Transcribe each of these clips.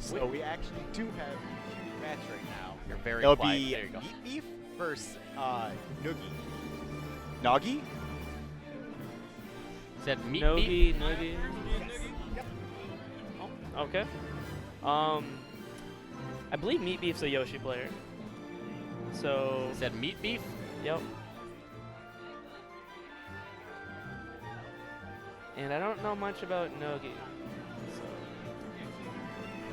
So we actually do have a huge match right now. You're very It'll quiet. be There you go. MeatBeef versus NOGGIE. NOGGIE? Said MeatBeef. Noggie. Oh, okay. I believe MeatBeef's a Yoshi player. So. Said MeatBeef. Yep. And I don't know much about Noggie. So.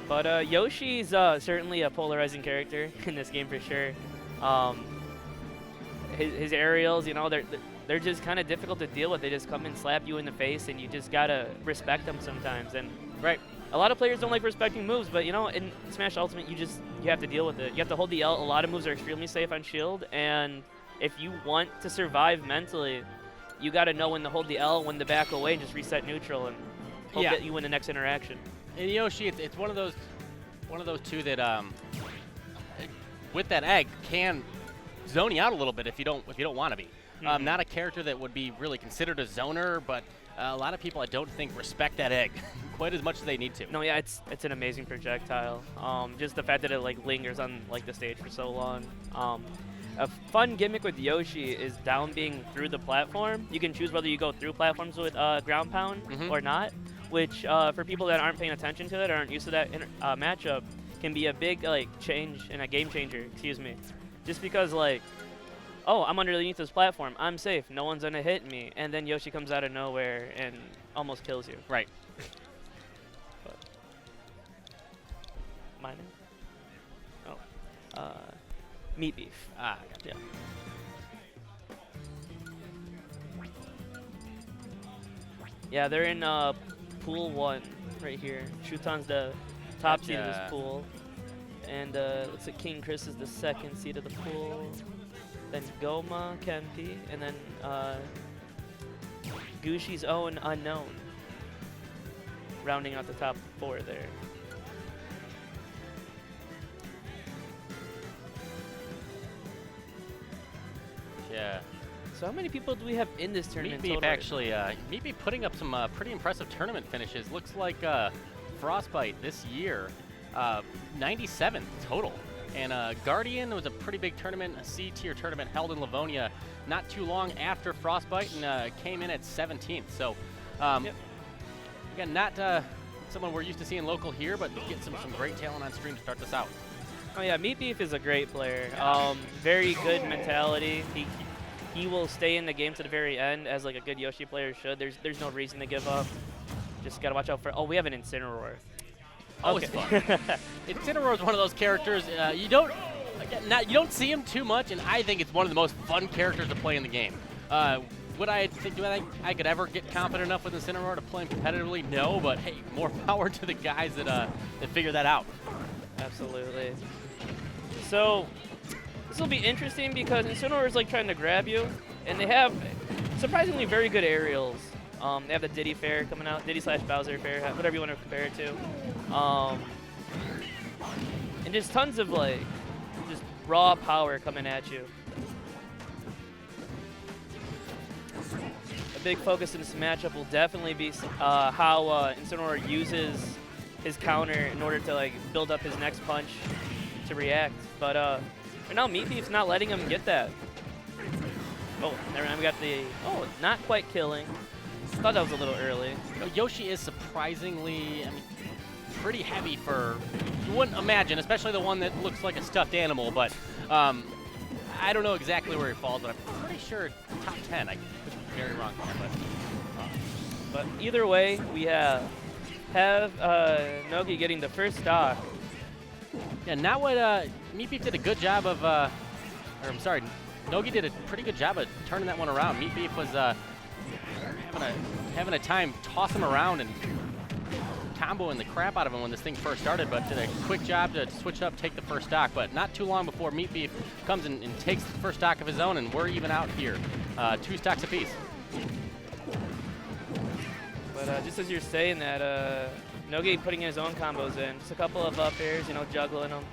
But Yoshi's certainly a polarizing character in this game for sure. His aerials, you know, they're just kind of difficult to deal with. They just come and slap you in the face, and you just gotta respect them sometimes. And Right. a lot of players don't like respecting moves, but you know, in Smash Ultimate, you have to deal with it. You have to hold the L. A lot of moves are extremely safe on shield, and if you want to survive mentally, you got to know when to hold the L, when to back away, and just reset neutral, and hope that you win the next interaction. And Yoshi, it's one of those two that with that egg can zone you out a little bit if you don't want to be. Not a character that would be really considered a zoner, but a lot of people I don't think respect that egg quite as much as they need to. No, yeah, it's an amazing projectile. Just the fact that it like lingers on like the stage for so long. A fun gimmick with Yoshi is down being through the platform. You can choose whether you go through platforms with ground pound or not, which for people that aren't paying attention to it or aren't used to that matchup can be a big like change and a game changer. Excuse me, just because like, oh, I'm underneath this platform, I'm safe, no one's gonna hit me, and then Yoshi comes out of nowhere and almost kills you. Right. Mine? Oh. MeatBeef. Ah, Yeah. Yeah, they're in pool 1 right here. Shutan's the top seed of this pool. And looks like King Chris is the second seed of the pool. Then Goma, Kempi, and then Gushi's own Unknown. Rounding out the top 4 there. Yeah. So how many people do we have in this tournament? MeatBeef total? actually, MeatBeef putting up some pretty impressive tournament finishes. Looks like Frostbite this year, 97th total. And Guardian was a pretty big tournament, a C-tier tournament held in Livonia not too long after Frostbite, and came in at 17th. So, again, not someone we're used to seeing local here, but get some great talent on stream to start this out. Oh yeah, MeatBeef is a great player. Very good mentality. He will stay in the game to the very end, as like a good Yoshi player should. There's no reason to give up. Just gotta watch out for. Oh, we have an Incineroar. Always fun. Incineroar is one of those characters you don't see him too much, and I think it's one of the most fun characters to play in the game. Do I think I could ever get confident enough with Incineroar to play him competitively? No, but hey, more power to the guys that figure that out. Absolutely. So this will be interesting because Incineroar is like trying to grab you, and they have surprisingly very good aerials. They have the Diddy Fair coming out, Diddy/Bowser Fair, whatever you want to compare it to. And just tons of like just raw power coming at you. A big focus in this matchup will definitely be how Incineroar uses his counter in order to like build up his next punch to react. But right now MeatBeef's not letting him get that. Oh, never mind. We got the not quite killing. Thought that was a little early. You know, Yoshi is surprisingly, pretty heavy for, you wouldn't imagine, especially the one that looks like a stuffed animal, but I don't know exactly where he falls, but I'm pretty sure top 10. I could be very wrong there, but either way, we have Noggie getting the first stock. Yeah, not what MeatBeef did a good job of, or I'm sorry, Noggie did a pretty good job of turning that one around. MeatBeef was having a time tossing around and comboing the crap out of him when this thing first started, but did a quick job to switch up, take the first stock. But not too long before MeatBeef comes and takes the first stock of his own, and we're even out here, 2 stocks apiece. But just as you're saying that, Noggie putting his own combos in, just a couple of up airs, you know, juggling them.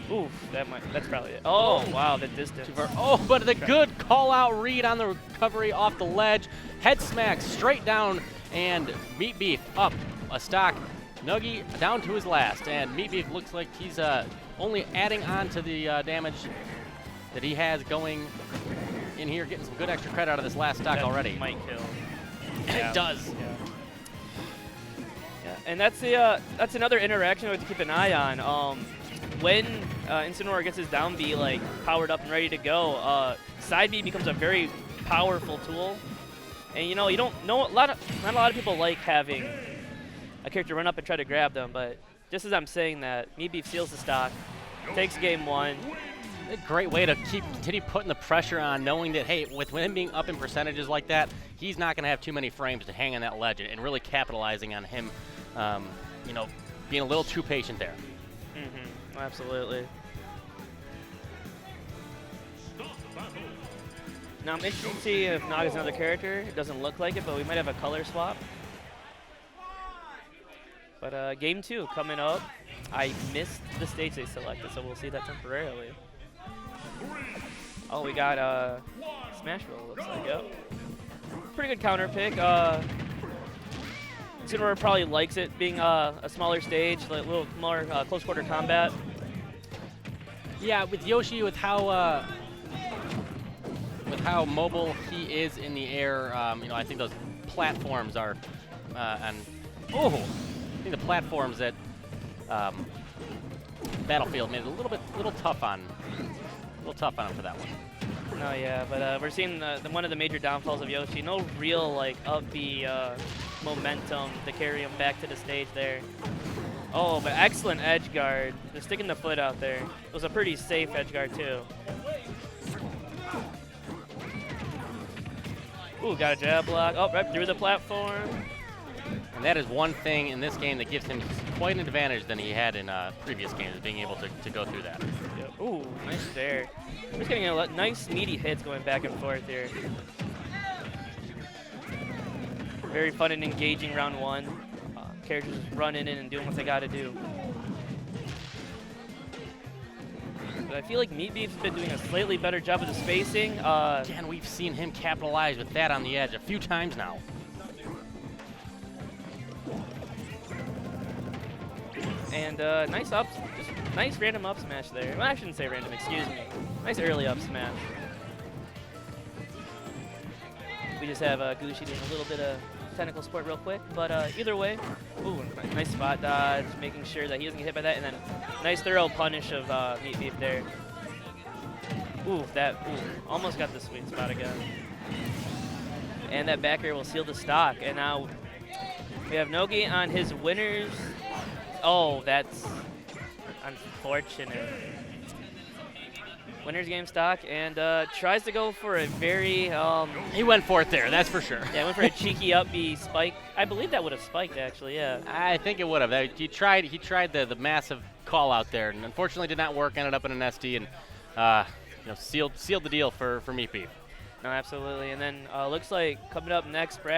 Oof, that's probably it. Oh, wow, the distance. Oh, but the good call-out read on the recovery off the ledge. Head smack straight down, and MeatBeef up a stock. NOGGIE down to his last, and MeatBeef looks like he's only adding on to the damage that he has going in here, getting some good extra credit out of this last stock That already. might kill. It does. Yeah, and that's another interaction we have to keep an eye on. When Incineroar gets his down B like powered up and ready to go, side B becomes a very powerful tool. And you know, you don't know not a lot of people like having a character run up and try to grab them, but just as I'm saying that, MeatBeef seals the stock, takes game 1. A great way to continue putting the pressure on, knowing that, hey, with him being up in percentages like that, he's not going to have too many frames to hang on that ledge, and really capitalizing on him, you know, being a little too patient there. Mm-hmm. Absolutely. Now I'm interested to see if Nog is another character. It doesn't look like it, but we might have a color swap. But game 2 coming up. I missed the stage they selected, so we'll see that temporarily. Oh, we got Smashville, looks like. Yep. Pretty good counter pick. Incineroar probably likes it being a smaller stage, a little more close quarter combat. Yeah, with Yoshi, with how mobile he is in the air, you know, I think those platforms are, I think the platforms that Battlefield made it a little tough on him for that one. No, yeah, but we're seeing one of the major downfalls of Yoshi. No real like upbeat momentum to carry him back to the stage there. Oh, but excellent edge guard. Just sticking the foot out there. It was a pretty safe edge guard too. Ooh, got a jab block. Oh, right through the platform. And that is one thing in this game that gives him quite an advantage than he had in previous games, being able to go through that. Yep. Ooh, nice there. We're just getting nice meaty hits going back and forth here. Very fun and engaging round 1. Characters just running in and doing what they got to do. But I feel like MeatBeef's been doing a slightly better job of the spacing. Again, we've seen him capitalize with that on the edge a few times now. And nice up, just nice random up smash there. Well, I shouldn't say random, excuse me. Nice early up smash. We just have Gucci doing a little bit of technical support real quick, but either way, ooh, nice spot dodge, making sure that he doesn't get hit by that, and then nice thorough punish of MeatBeef there. Ooh, almost got the sweet spot again. And that back air will seal the stock, and now we have NOGGIE on his winners. Oh, that's unfortunate. Winner's game stock, and tries to go for a very... he went for it there, that's for sure. Yeah, went for a cheeky up B spike. I believe that would have spiked, actually, yeah. I think it would have. He tried the massive call out there, and unfortunately did not work, ended up in an SD, and you know, sealed the deal for MeatBeef. No, absolutely. And then looks like coming up next, bracket